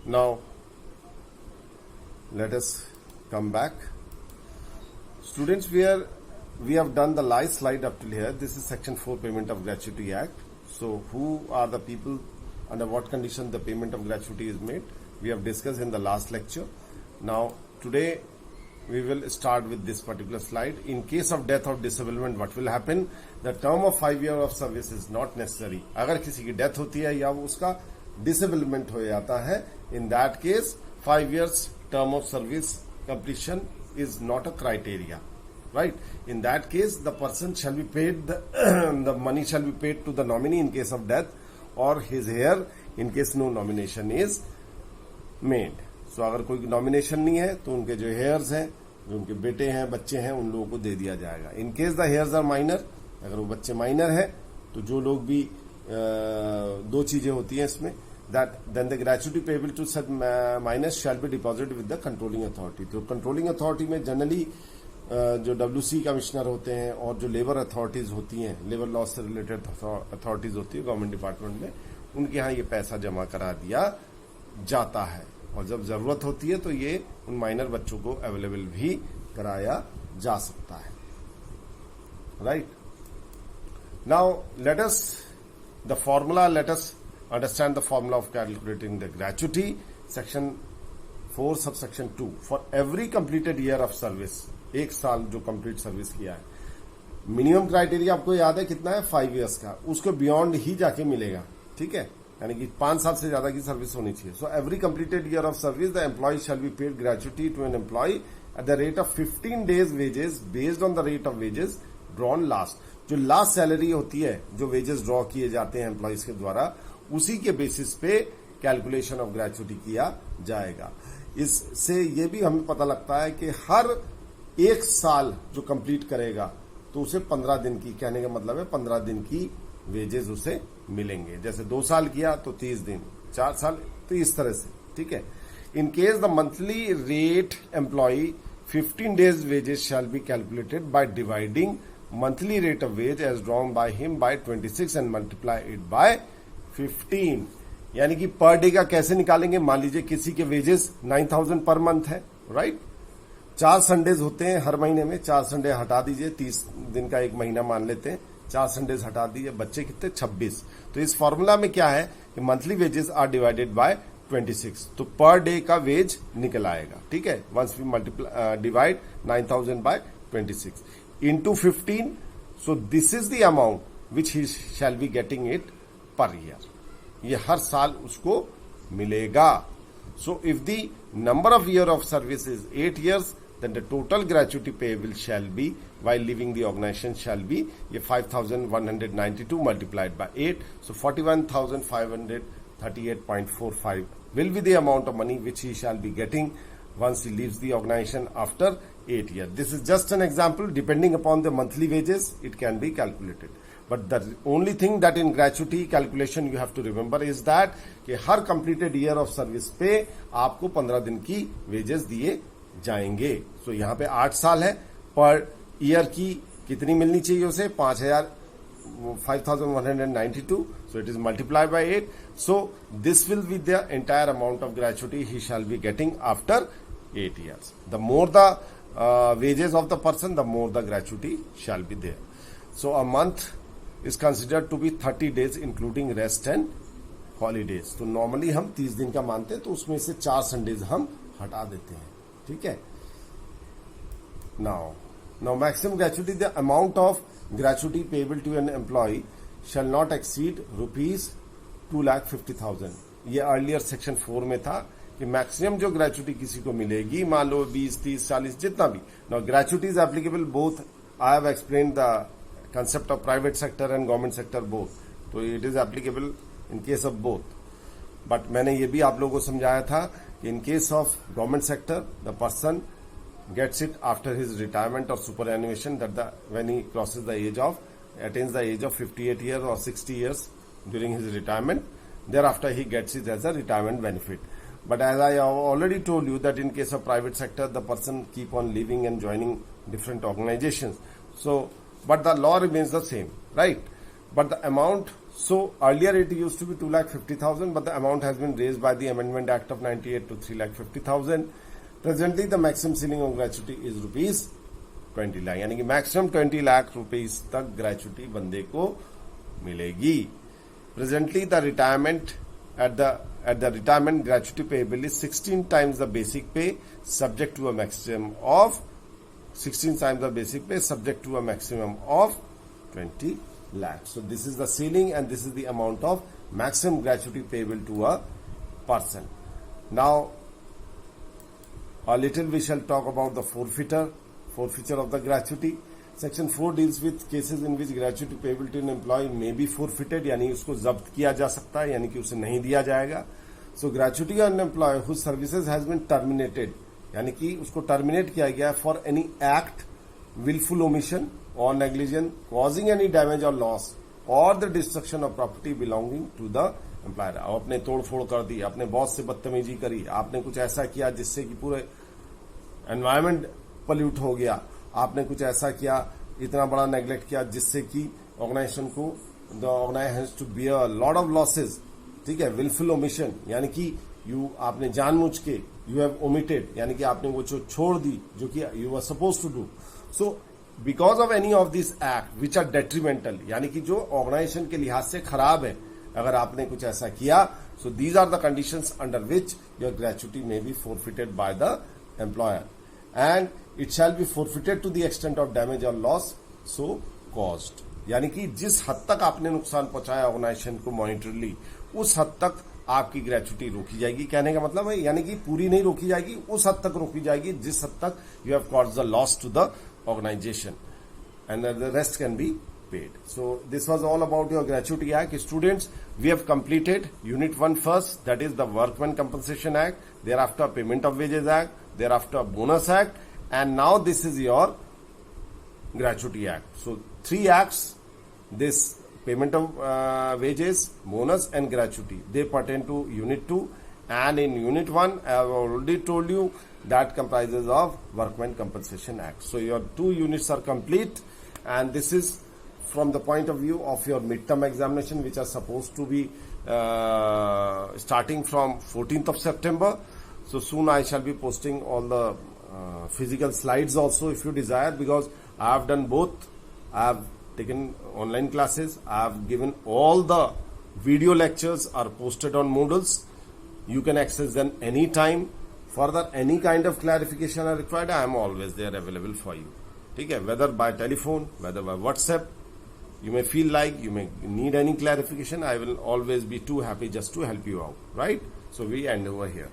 Now, let us come back. Students, we have done the live slide up till here. This is Section 4 Payment of Gratuity Act. So, who are the people, under what condition the payment of gratuity is made? We have discussed in the last lecture. Now, today we will start with this particular slide. In case of death or disablement, what will happen? The term of 5 years of service is not necessary. अगर किसी की death होती है या वो उसका disablement हो जाता है, in that case 5 years term of service completion is not a criteria, right? In that case, the person shall be paid the money shall be paid to the nominee in case of death or his heir in case no nomination is made. So अगर कोई nomination नहीं है तो उनके जो hairs हैं, जो उनके बेटे हैं, बच्चे हैं, उन लोगों को दे दिया जाएगा. In case the heirs are minor, अगर वो बच्चे माइनर है तो जो लोग भी दो चीजें होती हैं इसमें, that then the gratuity payable to such minors shall be deposited with the controlling authority. तो controlling authority में जनरली जो WC कमिश्नर होते हैं और जो लेबर अथॉरिटीज होती हैं, लेबर लॉ से रिलेटेड अथॉरिटीज होती है गवर्नमेंट डिपार्टमेंट में, उनके यहाँ ये पैसा जमा करा दिया जाता है और जब जरूरत होती है तो ये उन माइनर बच्चों को अवेलेबल भी कराया जा सकता है. Right. Now let us the formula, let us understand the formula of calculating the gratuity. Section 4 subsection 2, for every completed year of service, एक साल जो कंप्लीट सर्विस किया है, मिनिमम क्राइटेरिया आपको याद है कितना है? 5 years का. उसको बियॉन्ड ही जाके मिलेगा. ठीक है, यानी कि 5 साल से ज्यादा की सर्विस होनी चाहिए. So every completed year of service the employer shall be paid gratuity to an employee at the rate of 15 days wages based on the rate of wages drawn last. जो लास्ट सैलरी होती है, जो wages draw किए जाते हैं employees के द्वारा, उसी के बेसिस पे कैलकुलेशन ऑफ ग्रेचुटी किया जाएगा. इससे ये भी हमें पता लगता है कि हर एक साल जो कंप्लीट करेगा तो उसे 15 दिन की, कहने का मतलब है 15 दिन की वेजेस उसे मिलेंगे. जैसे 2 साल किया तो 30 दिन, 4 साल, तो इस तरह से. ठीक है. In case the monthly rate employee 15 days wages shall be calculated by dividing monthly rate of wage as drawn by him by 26 and multiply it by 15. यानी कि पर डे का कैसे निकालेंगे? मान लीजिए किसी के वेजेस 9,000 पर मंथ है, राइट. 4 संडेज होते हैं हर महीने में, 4 संडे हटा दीजिए, 30 दिन का एक महीना मान लेते हैं, 4 संडेज हटा दीजिए, बच्चे कितने? 26. तो इस फॉर्मूला में क्या है कि monthly wages are divided by 26, तो पर डे का वेज निकल आएगा. ठीक है. Once we multiply divide 9,000 by 26 into 15, so this is the amount which he shall be getting it per year. ये हर साल उसको मिलेगा. So if the number of year of service is 8 years, then the total gratuity payable shall be while leaving the organization shall be ये 5,192 multiplied by 8, so 41,538.45 will be the amount of money which he shall be getting once he leaves the organization after 8 years. This is just an example. Depending upon the monthly wages, it can be calculated. But the only thing that in gratuity calculation you have to remember is that कि हर completed year of service पे आपको 15 दिन की wages दिए जाएंगे. So यहाँ पे 8 साल है, पर ईयर की कितनी मिलनी चाहिए उसे? 5,192. So it is multiplied by 8. So this will be the entire amount of gratuity he shall be getting after 8 years. The more the wages of the person, the more the gratuity shall be there. So a month is considered to be 30 days including rest and holidays. तो normally हम 30 दिन का मानते हैं, तो उसमें से 4 Sundays हम हटा देते हैं. ठीक है. Now maximum gratuity, the amount of gratuity payable to an employee shall not exceed rupees 2,50,000. ये अर्लियर सेक्शन 4 में था कि मैक्सिमम जो ग्रेचुटी किसी को मिलेगी, मान लो 20, 30, 40 जितना भी. Now gratuity is applicable both. I have explain the concept of private sector and government sector both. तो it is applicable in case of both. But मैंने ये भी आप लोगों को समझाया था कि in case of government sector, the person gets it after his retirement or superannuation, that when he crosses the age of, attains the age of 58 years or 60 years during his retirement, thereafter he gets it as a retirement benefit. But as I have already told you that in case of private sector, the person keep on leaving and joining different organizations. So but the law remains the same, right? But the amount So earlier it used to be 2,50,000, but the amount has been raised by the Amendment Act of 98 to 3,50,000. Presently the maximum ceiling of gratuity is rupees 20 lakh, यानी कि maximum 20 lakh rupees तक gratuity बंदे को मिलेगी. Presently the retirement at the retirement gratuity payable is 16 times the basic pay, subject to a maximum of 16 times the basic pay, subject to a maximum of 20 lakhs. So this is the ceiling and this is the amount of maximum gratuity payable to a person. Now a little we shall talk about the forfeiture of the gratuity. Section 4 deals with cases in which gratuity payable to an employee may be forfeited, यानी उसको जब्त किया जा सकता है, यानी कि उसे नहीं दिया जाएगा. So gratuity on an employee whose services has been terminated, यानी कि उसको टर्मिनेट किया गया for any act, willful omission or negligence causing any damage or loss or the destruction of property belonging to the employer. आपने तोड़ फोड़ कर दी, आपने बॉस से बदतमीजी करी, आपने कुछ ऐसा किया जिससे कि पूरे एनवायरमेंट पल्यूट हो गया, आपने कुछ ऐसा किया, इतना बड़ा नेग्लेक्ट किया जिससे कि ऑर्गेनाइजेशन को the organisation has to bear lot of losses. ठीक है. विलफुल ओमिशन यानी कि आपने जानबूझ के यू हैव ओमिटेड, यानी कि आपने वो छोड़ दी जो कि you are suppose to do. So because of any of this act which are detrimental, यानी कि जो ऑर्गेनाइजेशन के लिहाज से खराब है, अगर आपने कुछ ऐसा किया, so these are the conditions under which your gratuity may be forfeited by the employer and it shall be forfeited to the extent of damage or loss so caused. यानी कि जिस हद तक आपने नुकसान पहुंचाया ऑर्गेनाइजेशन को मॉनिटरली, उस हद तक आपकी ग्रेचुटी रोकी जाएगी. कहने का मतलब है यानी कि पूरी नहीं रोकी जाएगी, उस हद तक रोकी जाएगी जिस हद तक you have caused the loss to the organisation and the rest can be paid. So this was all about your gratuity act. Students, we have completed unit 1 first, that is the Workmen Compensation Act, thereafter Payment of Wages Act, thereafter Bonus Act, and now this is your Gratuity Act. So 3 acts, this Payment of Wages, Bonus and Gratuity, they pertain to unit 2, and in unit 1 I have already told you that comprises of Workmen Compensation Act. So your 2 units are complete, and this is from the point of view of your midterm examination, which are supposed to be starting from 14th of September. So soon I shall be posting all the physical slides also if you desire, because I have done both. I have taken online classes, I have given all the video lectures are posted on Moodles. You can access them anytime. Further, any kind of clarification are required, I am always there available for you. Okay? Whether by telephone, whether by WhatsApp, you may feel like you may need any clarification, I will always be too happy just to help you out. Right? So we end over here.